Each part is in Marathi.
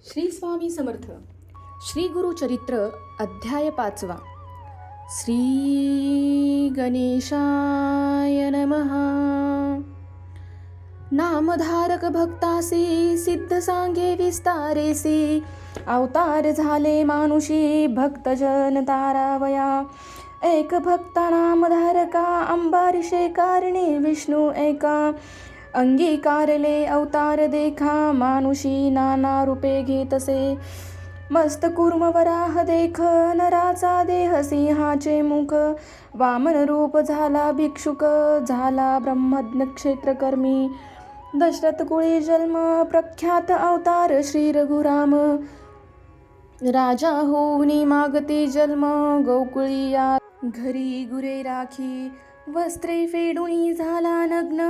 श्री स्वामी समर्थ. श्री गुरु चरित्र अध्याय 5. श्री गणेशाय नमः. नामधारक भक्तासी सिद्ध सांगे विस्तारेसी, अवतार झाले मानुषी भक्तजन तारावया. एक भक्ता नामधारका अंबारिषे कारणे विष्णू एका, अंगीकारले अवतार देखा मानुषी नाना रूपे घेतसे. मस्त कुर्म वराह देख नराचा देह सिंहाचे मुख, वामन रूप झाला भिक्षुक झाला ब्रह्मज्ञ क्षेत्रकर्मी. दशरथ कुळी जन्म प्रख्यात अवतार श्री रघुराम, राजा होऊनी मागती जन्म गोकुळी या घरी गुरे राखी. वस्त्रे फेडुनी झाला नग्न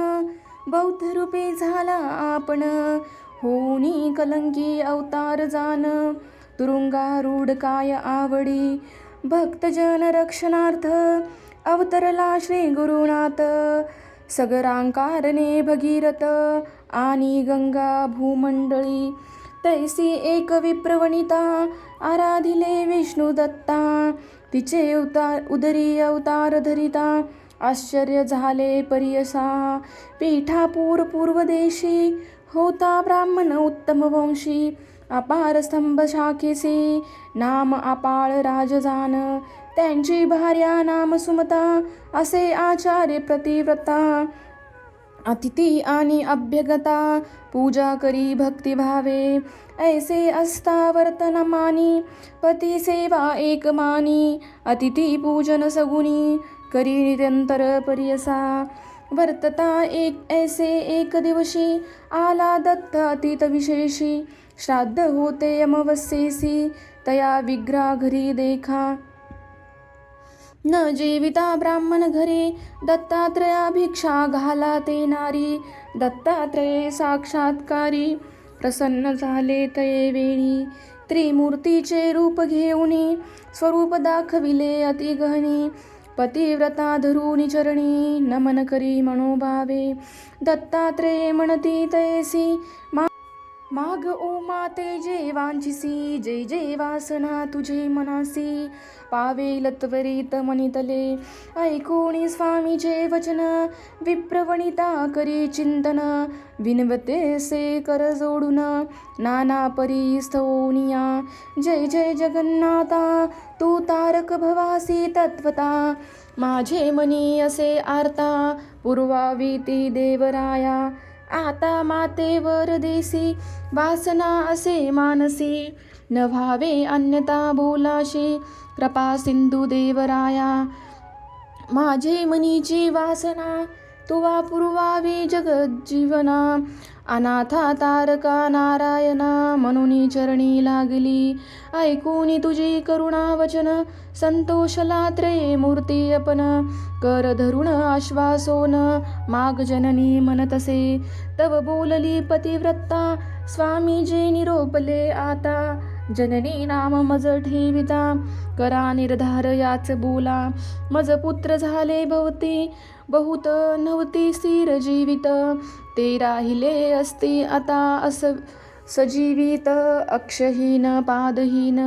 बौद्ध रूपे झाला आपण, होनी कलंकी अवतार जान तुरुंगारूढ काय आवडी. भक्तजन रक्षणार्थ अवतरला श्री गुरुनाथ, सगरांकारणे भगीरथ आणि गंगा भूमंडळी. तैसी एक विप्रवणिता आराधिले विष्णू दत्ता, तिचे उदरी अवतार धरिता आश्चर्य झाले परियसा. पीठापूर पूर्वदेशी होता ब्राह्मण उत्तम वंशी, अपार स्तंभ शाखेसी नाम अपाळ राजजान. त्यांची भार्या नाम सुमता असे आचार्य प्रतिव्रता, अतिथी आणि अभ्यगता पूजा करी भक्तिभावे. ऐसे असता वर्तन मानी पती सेवा एक मानी, अतिथी पूजन सगुनी करी निरंतर परियसा. वर्तता एक ऐसे एक दिवशी आला दत्त अतीत विशेषी, श्राद्ध होते अमावस्येसी तया विग्रह घरी देखा. न जेविता ब्राह्मण घरी दत्तात्रया भिक्षा घाला ते नारी. दत्तात्रये साक्षात्कारी प्रसन्न झाले तये वेळी, त्रिमूर्तीचे रूप घेऊनी स्वरूप दाखविले अति गहनी. पतिव्रता धरुनी चरणी नमन करी मनोभावे, दत्तात्रये म्हणती तैसी माग ओ माते जे वांछिसी. जय जय वासना तुझे मनासी, पावेल त्वरित मनितले. ऐकोणी स्वामीचे वचन विप्रवणिता करी चिंतन, विनवते से कर जोडून नाना परी स्तवनिया. जय जय जगन्नाथा तू तारक भवासी तत्वता, माझे मनी असे आर्ता पूर्वावी ती देवराया. आता मातेवर देसी वासना असे मानसी, न व्हावे अन्यथा बोलाशी कृपा सिंधू देवराया. माझे मनीची वासना तुवा पुरवावी जगज्जीवना. अनाथा तारका नारायणा म्हणून चरणी लागली, ऐकूनी तुझी करुणा वचन संतोषला त्रये मूर्ती अपन. कर धरुण आश्वासोन माग जननी म्हणतसे, तव बोलली पतिव्रता स्वामी जे निरोपले आता. जननी नाम मज ठेविता करा निर्धार याच बोला. मज पुत्र झाले भवती बहुत नव्हती स्थिर जीवित, ते राहिले असते आता अस सजीवित. अक्षहीन पादहीन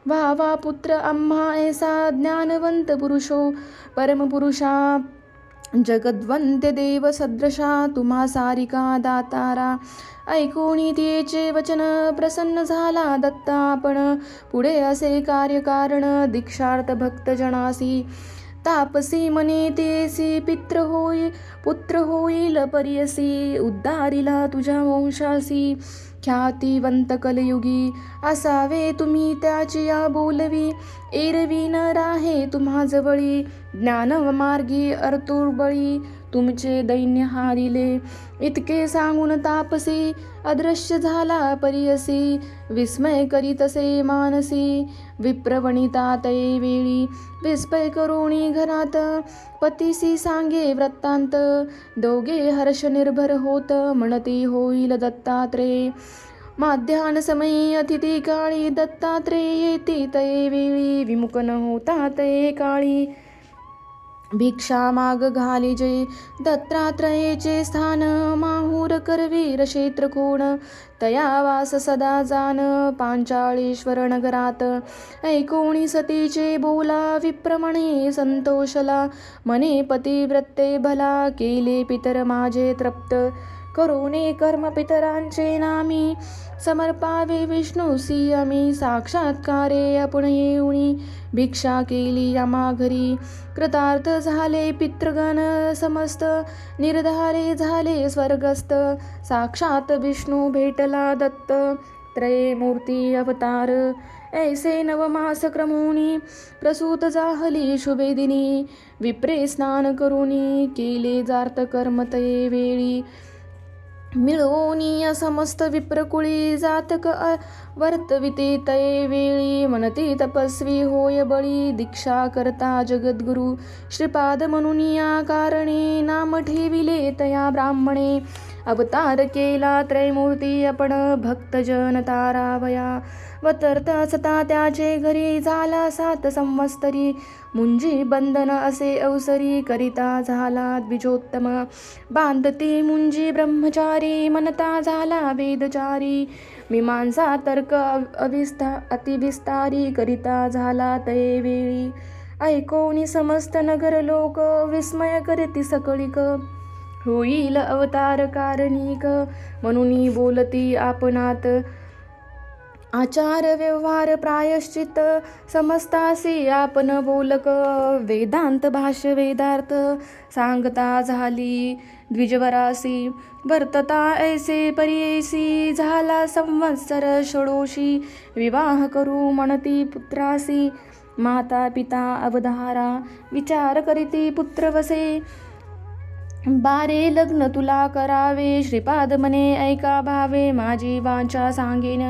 व्हावा पुत्र आम्हा ऐसा, ज्ञानवंत पुरुषो परमपुरुषा. जगद्वंद्य देव सदृशा तुम्हा सारिका दातारा. ऐकूनी तिचे वचन प्रसन्न झाला दत्ता आपण, पुढे असे कार्यकारण दीक्षार्थ भक्तजनासी. तापसी मने तेसी पुत्र होईल परियसी, उद्धारिला तुझ्या वंशासी. ख्यातिवंत कलयुगी असावे तुम्ही त्याची या बोलवी, एरवी न राहे तुम्हा जवळी ज्ञानमार्गी अर्तुर्बळी. तुमचे दैन्य हारिले इतके सांगून तापसी अदृश्य झाला परियसी. विस्मय करीतसे मानसी विप्रवणिता तये वेळी, विस्मय करुणी घरात पतीसी सांगे वृत्तांत. दोघे हर्ष निर्भर होत म्हणती होईल दत्तात्रय. माध्यान समयी अतिथी काळी दत्तात्रय येती तये वेळी, विमुख न होता तये काळी. भिक्षा माग घालिजे दत्तात्रयेचे स्थान, माहूर करवीर क्षेत्र कोण, तया वास सदा जान, पांचाळेश्वर नगरात. ऐकोणी सतीचे बोला, विप्रमणे संतोषला, मने पतिव्रते भला, केले पितर माझे तृप्त, करोने कर्म पितरांचे नामी, समर्पावे विष्णूसी आम्ही, साक्षात्कारे आपण येऊनी, भिक्षा केली आम्हा घरी, कृतार्थ झाले पितृगण समस्त, निर्धारे झाले स्वर्गस्थ, साक्षात विष्णू भेटला दत्त, त्रये मूर्ती अवतार, ऐसे नवमास क्रमोनी, प्रसूत जाहली शुभेदिनी, विप्रे स्नान करुनी, केले जार्थ कर्म तये वेळी, मिळवोनी समस्त विप्रकुळी, जातक वर्तविते तये वेळी, म्हणते तपस्वी होय बळी, दीक्षा करता जगद्गुरु, श्रीपाद म्हणून या कारणे, नाम ठेविले तया ब्राह्मणे, अवतार केला त्रयमूर्ती आपण, भक्तजन तारावया, वतरता सता त्याचे घरी, झाला 7 संवत्सरी, मुंजी बंधन असे अवसरी, करिता झाला द्विजोत्तम, बांधते मुंजी ब्रह्मचारी, मनता झाला वेदचारी, मीमांसा तर्क अतिविस्तारी, करिता झाला तये वेळी, ऐकोनी समस्त नगर लोक, विस्मय करती सकळिक, होईल अवतार कारणिक, म्हणून बोलती आपणात, आचार व्यवहार प्रायश्चित, समस्तासी आपण बोलक, वेदांत भाष्य वेदार्थ, सांगता झाली द्विजवरासी, वर्तता ऐसे परियेसी, झाला संवत्सर षोडोषी, विवाह करू म्हणती पुत्रासी, माता पिता अवधारा, विचार करीती पुत्र वसे, बारे लग्न तुला करावे, श्रीपाद म्हणे ऐका भावे, माझी वाचा सांगेन,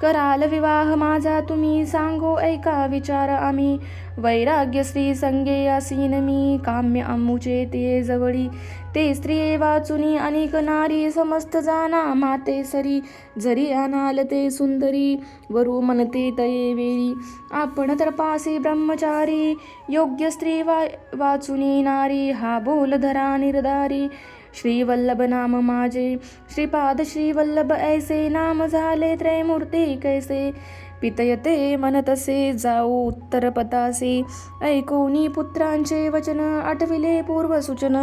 कराल विवाह माझा तुम्ही, सांगो ऐका विचार आम्ही, वैराग्य स्त्री संगे असीन मी, काम्य आमुचे ते जवळी, ते स्त्रिये वाचुनी अनेक नारी, समस्त जाना माते सरी, जरी आणाल ते सुंदरी, वरू म्हणते तये वेळी, आपण तपासी ब्रह्मचारी, योग्य स्त्री वाचुनी नारी, हा बोल धरा निर्धारी, श्रीवल्लभ नाम माझे, श्रीपाद श्रीवल्लभ ऐसे, नाम झाले त्रयमूर्ती कैसे, पितयते म्हणतसे जाऊ उत्तरपतासी, ऐकोनी पुत्रांचे वचन, आठविले पूर्वसूचन,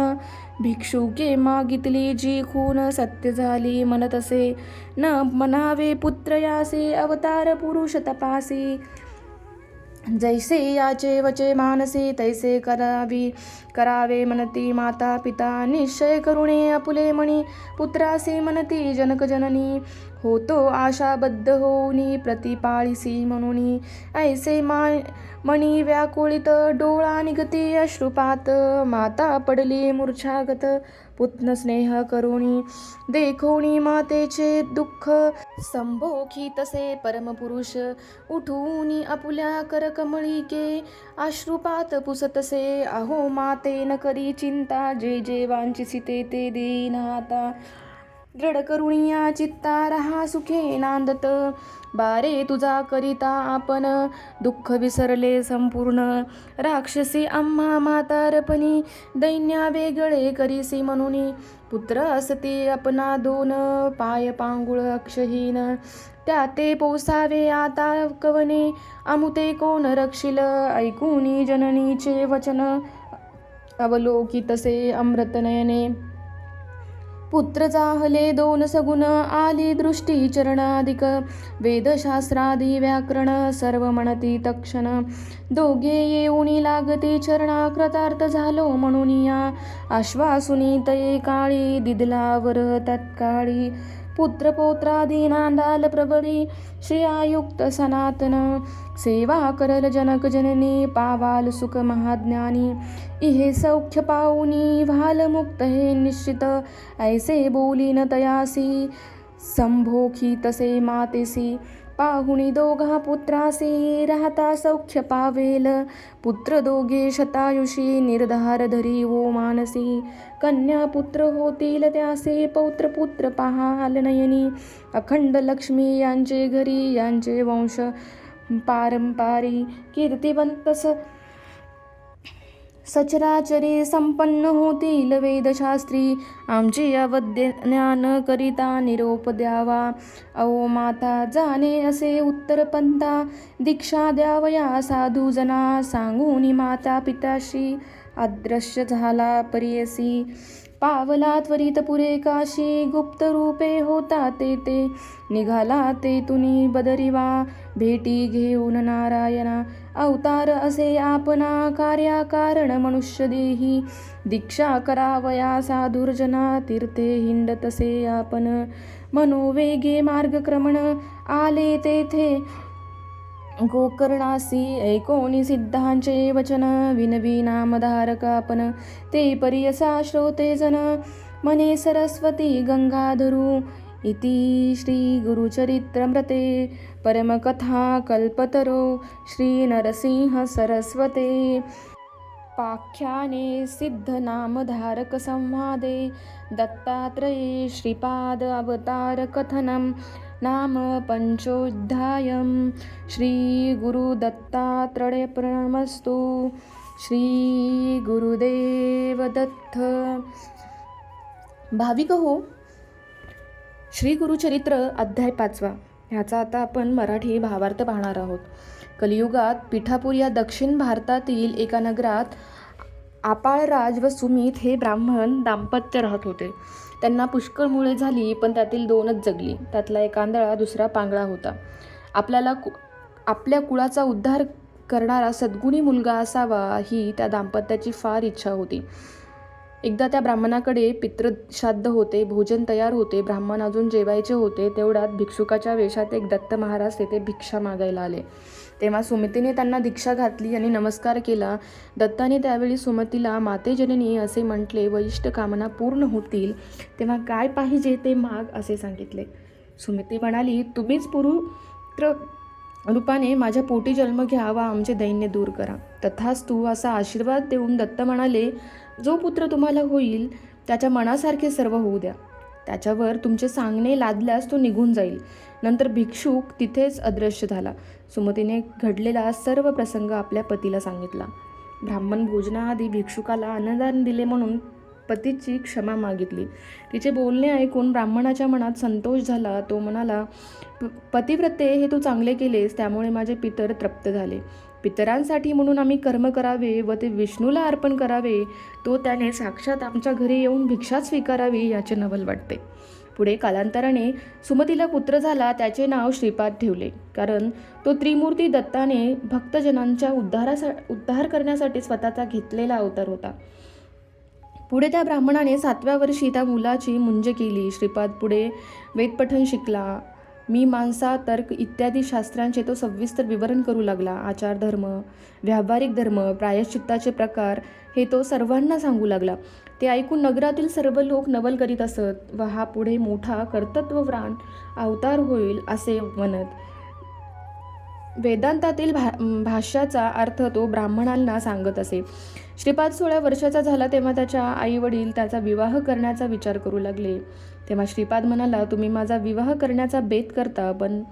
भिक्षुके मागितली जी खून, सत्य झाली म्हणतसे, न म्हणावे पुत्र यासे, अवतार पुरुष तपासी, जैसे याचे वचे मानसी, तैसे करावे म्हणती माता पिता, निश्चय करुणे आपुले मणी, पुत्रासी म्हणती जनक जननी, होतो आशाबद्ध होऊनी, प्रतिपाळीसी म्हणून, ऐसे मणी व्याकुळित, डोळा निगती अश्रुपात, माता पडली मूर्छागत, पुत्र स्नेह करुणी, देखोनी मातेचे दुःख, संभोखी तसे परमपुरुष, उठूनी आपुल्या करकमळीके, अश्रुपात पुसतसे, अहो माते न करी चिंता, जे जे वांछिसिते ते देईन आता, दृढ करुणिया चित्ता रहा सुखे नांदत, बारे तुझा करिता आपण, दुःख विसरले संपूर्ण, राक्षसी आम्हा म्हातारपणी, दैन्या वेगळे करीसी म्हणून, पुत्र असते आपणा 2, पाय पांगुळ अक्षहीन, त्या ते पोसावे आता कवने, अमुते कोण रक्षिल, ऐकूनी जननीचे वचन, अवलोकितसे अमृतनयने, पुत्र जाहले 2 सगुण, आली दृष्टी चरणाधिक, वेदशास्त्रादी व्याकरण, सर्व म्हणती तक्षण, दोघे येऊनी लागती चरणा, कृतार्थ झालो म्हणून या, आश्वासुनी तये काळी, दिदलावर तत्काळी, पुत्र पौत्रादी नांदाल प्रबळी, श्रेयायुक्त सनातन, सेवा करल जनक जननी, पावाल सुख महाज्ञानी, इहे सौख्य पाऊनी, व्हाल मुक्त हे निश्चित, ऐसे बोलीन तयासी, संभोखी तसे मातेसी, पाहुणी दोघा पुत्रासी, राहता सौख्य पावेल, पुत्र दोघे शतायुषी, निर्धार धरी वो मानसी, कन्या पुत्र होतील त्यासे, पौत्र पुत्र पाहाल नयनी, अखंड लक्ष्मी यांचे घरी, यांचे वंश पारंपारी, कीर्तिवंतस सचराचरे संपन्न होतील वेदशास्त्री, आमचे यावद्य ज्ञान करिता निरोप द्यावा. अहो माता जाणे असे उत्तर पंथा, दीक्षा द्यावया साधुजना. सांगूनी माता पिताशी, अदृश्य झाला परियसी. पावला त्वरित पुरे काशी, गुप्त रूपे होता ते निघाला ते तुनी बदरिवा. भेटी घेऊन नारायणा, अवतार असे आपणा. कार्याकारण मनुष्य देही, दीक्षा करावया साधुर्जना. तीर्थे हिंडतसे आपण, मनोवेगे मार्गक्रमण. आले तेथे गोकर्णासी, ऐकोनी सिद्धांचे वचन. विनवी नामधारक आपण, ते परियसा श्रोते जन. मने सरस्वती गंगाधरू, इति श्री गुरुचरित्रमृते. परमकथा कल्पतरो, श्री नरसिंह सरस्वते. पाख्याने सिद्धनामधारक संवादे, दत्तात्रये श्रीपाद अवतार कथनम. नाम पंचोऽध्यायम्. श्री गुरुदत्तात्रेयप्रणमस्तु. श्री गुरुदेव दत्त. भाविक हो, श्री गुरुचरित्र अध्याय 5. ह्याचा आता आपण मराठी भावार्थ पाहणार आहोत. कलियुगात पिठापूर या दक्षिण भारतातील एका नगरात आपाळराज व सुमित हे ब्राह्मण दाम्पत्य राहत होते. त्यांना पुष्कळ मुले झाली, पण त्यातील 2च जगली. त्यातला एक आंधळा, दुसरा पांगळा होता. आपल्या कुळाचा उद्धार करणारा सद्गुणी मुलगा असावा ही त्या दाम्पत्याची फार इच्छा होती. एकदा त्या ब्राह्मणाकडे पितृश्राद्ध होते, भोजन तयार होते. ब्राह्मण अजून जेवायचे होते. तेवढ्यात भिक्षुकाच्या वेशात एक दत्त महाराज तेथे भिक्षा मागायला आले. तेव्हा सुमतीने त्यांना दीक्षा घातली आणि नमस्कार केला. दत्ताने त्यावेळी सुमतीला माते जननी असे म्हटले व इष्ट कामना पूर्ण होतील तेव्हा काय पाहिजे ते माग असे सांगितले. सुमती म्हणाली, तुम्हीच पुरुत्र रूपाने माझ्या पोटी जन्म घ्या व आमचे दैन्य दूर करा. तथास्तु असा आशीर्वाद देऊन दत्त म्हणाले, जो पुत्र तुम्हाला होईल त्याच्या मनासारखे सर्व होऊ द्या. त्याच्यावर तुमचे सांगणे लादल्यास तो निघून जाईल. नंतर भिक्षुक तिथेच अदृश्य झाला. सुमतीने घडलेला सर्व प्रसंग आपल्या पतीला सांगितला. ब्राह्मण भोजनाआधी भिक्षुकाला अन्नदान दिले म्हणून पतीची क्षमा मागितली. तिचे बोलणे ऐकून ब्राह्मणाच्या मनात संतोष झाला. तो म्हणाला, पतिव्रते हे तू चांगले केलेस, त्यामुळे माझे पितर तृप्त झाले. पितरांसाठी म्हणून आम्ही कर्म करावे व ते विष्णूला अर्पण करावे, तो त्याने साक्षात आमच्या घरी येऊन भिक्षा स्वीकारावी याचे नवल वाटते. पुढे कालांतराने सुमतीला पुत्र झाला. त्याचे नाव श्रीपाद ठेवले, कारण तो त्रिमूर्ती दत्ताने भक्तजनांच्या उद्धार करण्यासाठी स्वतःचा घेतलेला अवतार होता. पुढे त्या ब्राह्मणाने 7व्या वर्षी त्या मुलाची मुंज केली. श्रीपाद पुढे वेदपठण शिकला. मीमांसा, तर्क इत्यादी शास्त्रांचे तो सविस्तर विवरण करू लागला. आचार धर्म, व्यावहारिक धर्म, प्रायश्चित्ताचे प्रकार हे तो सर्वांना सांगू लागला. ते ऐकून नगरातील सर्व लोक नवल करीत असत व हा पुढे मोठा कर्तृत्ववान अवतार होईल असे म्हणत. वेदांतातील भाष्याचा अर्थ तो ब्राह्मणांना सांगत असे. श्रीपाद 16 वर्षाचा झाला तेव्हा त्याच्या आई वडील त्याचा विवाह करण्याचा विचार करू लागले. तेव्हा श्रीपाद म्हणाला, तुम्ही माझा विवाह करण्याचा बेत करता, पण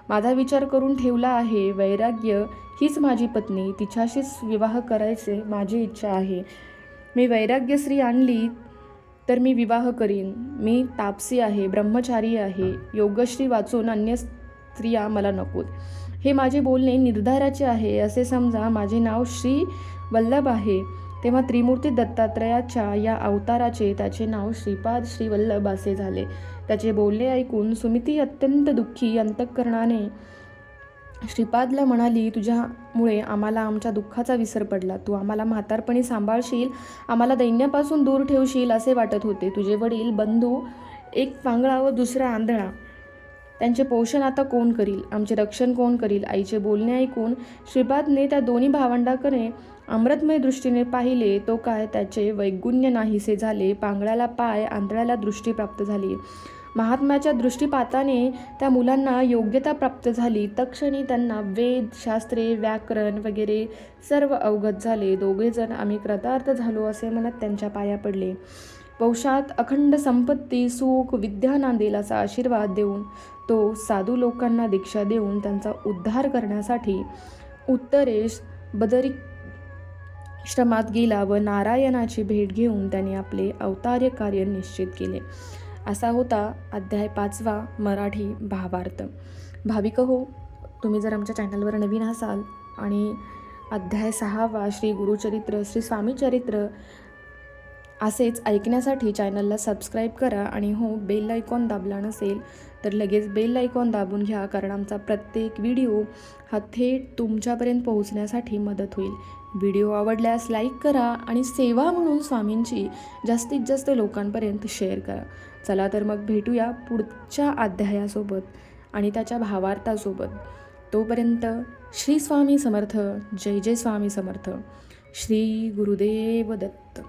माझा विचार करून ठेवला आहे. वैराग्य हीच माझी पत्नी, तिच्याशीच विवाह करायचे माझी इच्छा आहे. मी वैराग्य स्त्री आणली तर मी विवाह करीन. मी तापसी आहे, ब्रह्मचारी आहे. योगश्री वाचून अन्य स्त्रिया मला नकोत. हे माझे बोलणे निर्धाराचे आहे. असे समजा माझे नाव श्री वल्लभ आहे. तेव्हा त्रिमूर्ती दत्तात्रयाच्या या अवताराचे त्याचे नाव श्रीपाद श्री वल्लभ असे झाले. त्याचे बोलणे ऐकून सुमिती अत्यंत दुःखी अंतःकरणाने श्रीपादला म्हणाली, तुझ्यामुळे आम्हाला आमच्या दुःखाचा विसर पडला. तू आम्हाला म्हातारपणी सांभाळशील, आम्हाला दैन्यापासून दूर ठेवशील असे वाटत होते. तुझे वडील बंधू, एक पांगळा व दुसरा आंधळा, त्यांचे पोषण आता कोण करील? आमचे रक्षण कोण करील? आईचे बोलणे ऐकून श्रीपादने त्या दोन्ही भावंडाकडे अमृतमय दृष्टीने पाहिले. तो काय, त्याचे वैगुण्य नाहीसे झाले. पांगळ्याला पाय, आंधळ्याला दृष्टी प्राप्त झाली. महात्म्याच्या दृष्टीपाताने त्या मुलांना योग्यता प्राप्त झाली. तत्क्षणी त्यांना वेद, शास्त्रे, व्याकरण वगैरे सर्व अवगत झाले. दोघेजण आम्ही कृतार्थ झालो असे म्हणत त्यांच्या पाया पडले. वंशात अखंड संपत्ती, सुख, विद्या नांदेल असा आशीर्वाद देऊन तो साधू लोकांना दीक्षा देऊन त्यांचा उद्धार करण्यासाठी उत्तरेस श्रमात गेला व नारायणाची भेट घेऊन त्याने आपले अवतार्य कार्य निश्चित केले. असा होता अध्याय 5 मराठी भावार्थ. भाविक हो, तुम्ही जर आमच्या चॅनलवर नवीन असाल आणि अध्याय 6 श्री गुरुचरित्र श्री स्वामीचरित्र असेच ऐकण्यासाठी चॅनलला सबस्क्राईब करा. आणि हो, बेल आयकॉन दाबला नसेल तर लगेच बेल आयकॉन दाबून घ्या, कारण आमचा प्रत्येक व्हिडिओ हा थेट तुमच्यापर्यंत पोहोचण्यासाठी मदत होईल. व्हिडिओ आवडल्यास लाईक करा आणि सेवा म्हणून स्वामींची जास्तीत जास्त लोकांपर्यंत शेअर करा. चला तर मग भेटूया पुढच्या अध्यायासोबत आणि त्याच्या भावार्थासोबत. तोपर्यंत श्री स्वामी समर्थ. जय जय स्वामी समर्थ. श्री गुरुदेव दत्त.